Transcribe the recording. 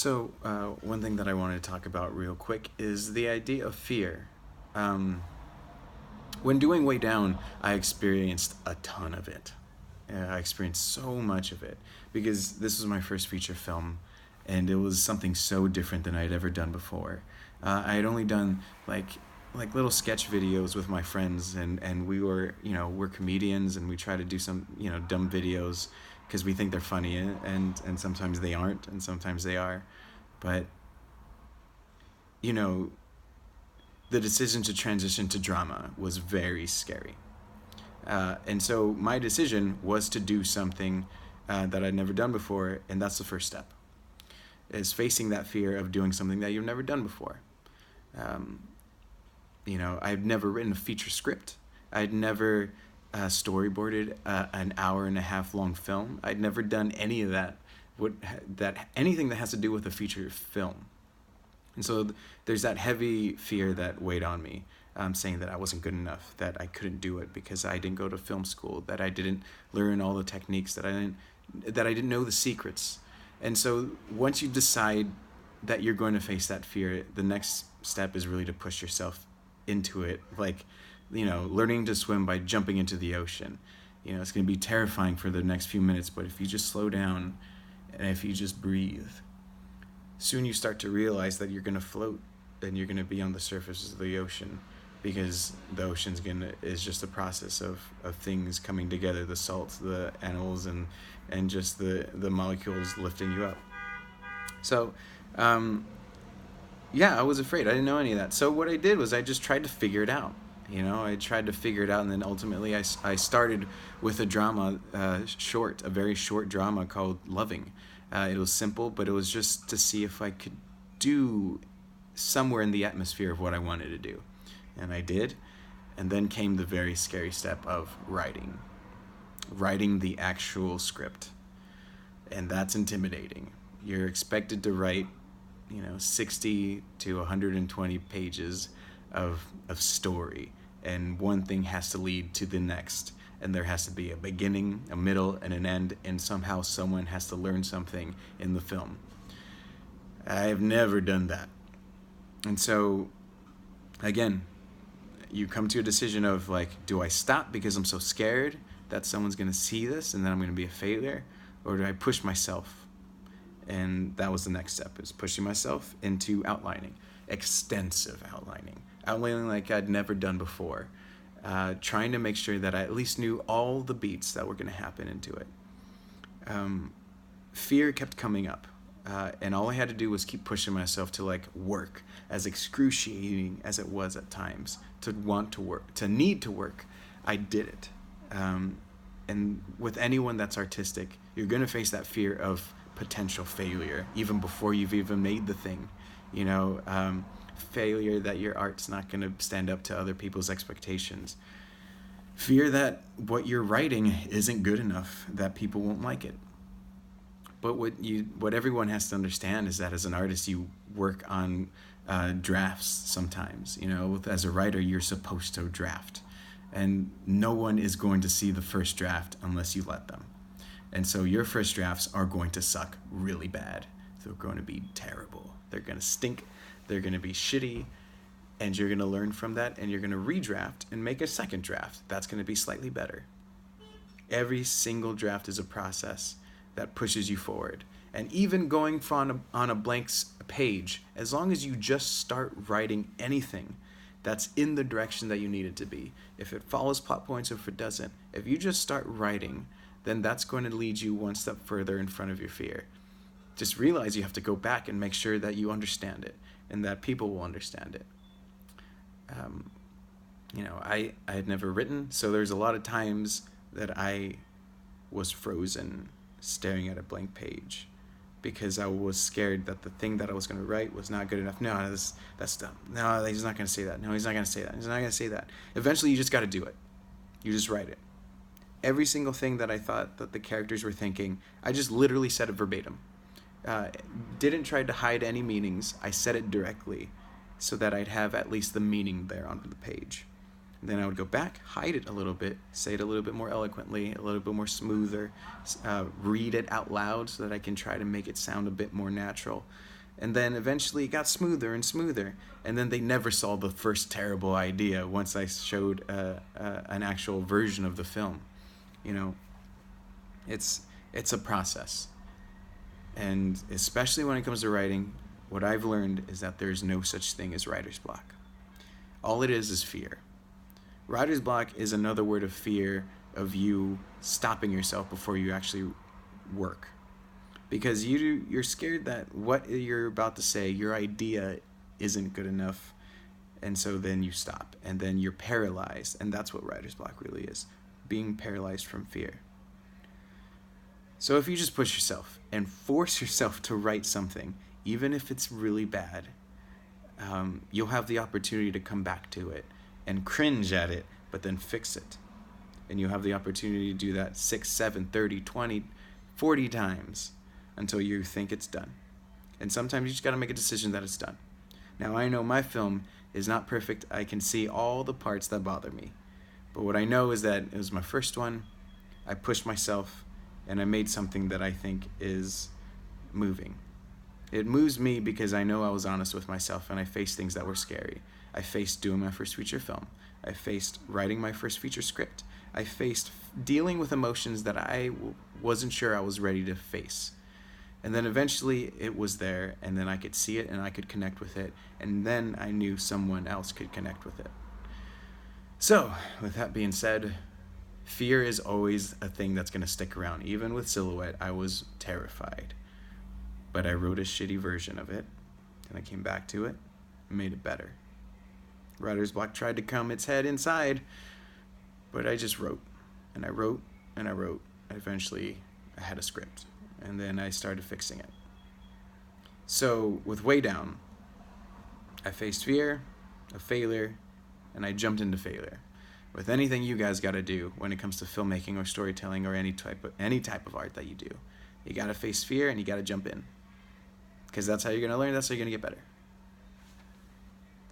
So, one thing that I wanted to talk about real quick is the idea of fear. Um, when doing Way Down, I experienced a ton of it. I experienced so much of it because this was my first feature film, and it was something so different than I had ever done before. I had only done like little sketch videos with my friends, and we were we're comedians, and we try to do some dumb videos because we think they're funny, and sometimes they aren't, and sometimes they are, but you know the decision to transition to drama was very scary. And so my decision was to do something that I'd never done before, and that's the first step, is facing that fear of doing something that you've never done before. Um, I've never written a feature script. I'd never storyboarded an hour and a half long film. I'd never done any of that. Anything that has to do with a feature film. And so there's that heavy fear that weighed on me, saying that I wasn't good enough, that I couldn't do it because I didn't go to film school, that I didn't learn all the techniques, that I didn't know the secrets. And so once you decide that you're going to face that fear, the next step is really to push yourself into it, like learning to swim by jumping into the ocean. It's going to be terrifying for the next few minutes, but if you just slow down and if you just breathe, soon you start to realize that you're going to float and you're going to be on the surface of the ocean, because the is just a process of things coming together, the salts, the animals, and just the molecules lifting you up. So yeah, I was afraid. I didn't know any of that. So what I did was I just tried to figure it out. I tried to figure it out, and then ultimately I started with a drama, a very short drama called Loving. It was simple, but it was just to see if I could do somewhere in the atmosphere of what I wanted to do. And I did. And then came the very scary step of writing the actual script. And that's intimidating. You're expected to write 60 to 120 pages of story, and one thing has to lead to the next, and there has to be a beginning, a middle, and an end, and somehow someone has to learn something in the film. I've never done that. And so again, you come to a decision of, like, do I stop because I'm so scared that someone's going to see this and then I'm going to be a failure, or do I push myself? And that was the next step, is pushing myself into outlining, extensive outlining like I'd never done before, trying to make sure that I at least knew all the beats that were going to happen into it. Fear kept coming up, and all I had to do was keep pushing myself to work, as excruciating as it was at times, to want to work, to need to work. I did it. And with anyone that's artistic, you're going to face that fear of potential failure even before you've even made the thing. Failure that your art's not going to stand up to other people's expectations. Fear that what you're writing isn't good enough, that people won't like it. But what everyone has to understand is that as an artist, you work on drafts sometimes. As a writer, you're supposed to draft. And no one is going to see the first draft unless you let them. And so your first drafts are going to suck really bad. They're going to be terrible. They're going to stink. They're going to be shitty. And you're going to learn from that, and you're going to redraft and make a second draft. That's going to be slightly better. Every single draft is a process that pushes you forward. And even going on a blank page, as long as you just start writing anything that's in the direction that you need it to be, if it follows plot points or if it doesn't, if you just start writing, then that's going to lead you one step further in front of your fear. Just realize you have to go back and make sure that you understand it and that people will understand it. I had never written, so there's a lot of times that I was frozen staring at a blank page because I was scared that the thing that I was going to write was not good enough. No, that's dumb. No, he's not going to say that. No, he's not going to say that. He's not going to say that. Eventually, you just got to do it. You just write it. Every single thing that I thought that the characters were thinking, I just literally said it verbatim. Didn't try to hide any meanings. I said it directly so that I'd have at least the meaning there on the page. Then I would go back, hide it a little bit, say it a little bit more eloquently, a little bit more smoother, read it out loud so that I can try to make it sound a bit more natural. And then eventually it got smoother and smoother. And then they never saw the first terrible idea once I showed an actual version of the film. You know, it's a process. And especially when it comes to writing, what I've learned is that there's no such thing as writer's block. All it is fear. Writer's block is another word of fear of you stopping yourself before you actually work. Because you're scared that what you're about to say, your idea isn't good enough, and so then you stop, and then you're paralyzed, and that's what writer's block really is, being paralyzed from fear. So if you just push yourself and force yourself to write something, even if it's really bad, you'll have the opportunity to come back to it and cringe at it, but then fix it. And you'll have the opportunity to do that 6, 7, 30, 20, 40 times until you think it's done. And sometimes you just got to make a decision that it's done. Now, I know my film is not perfect. I can see all the parts that bother me. But what I know is that it was my first one. I pushed myself, and I made something that I think is moving. It moves me because I know I was honest with myself, and I faced things that were scary. I faced doing my first feature film. I faced writing my first feature script. I faced dealing with emotions that I wasn't sure I was ready to face. And then eventually it was there, and then I could see it and I could connect with it, and then I knew someone else could connect with it. So, with that being said, fear is always a thing that's going to stick around. Even with Silhouette, I was terrified. But I wrote a shitty version of it, and I came back to it and made it better. Writer's block tried to come its head inside, but I just wrote, and I wrote, and I wrote. Eventually, I had a script, and then I started fixing it. So, with Way Down, I faced fear of failure, and I jumped into failure. With anything you guys got to do when it comes to filmmaking or storytelling or any type of art that you do, you got to face fear and you got to jump in. Because that's how you're going to learn, that's how you're going to get better.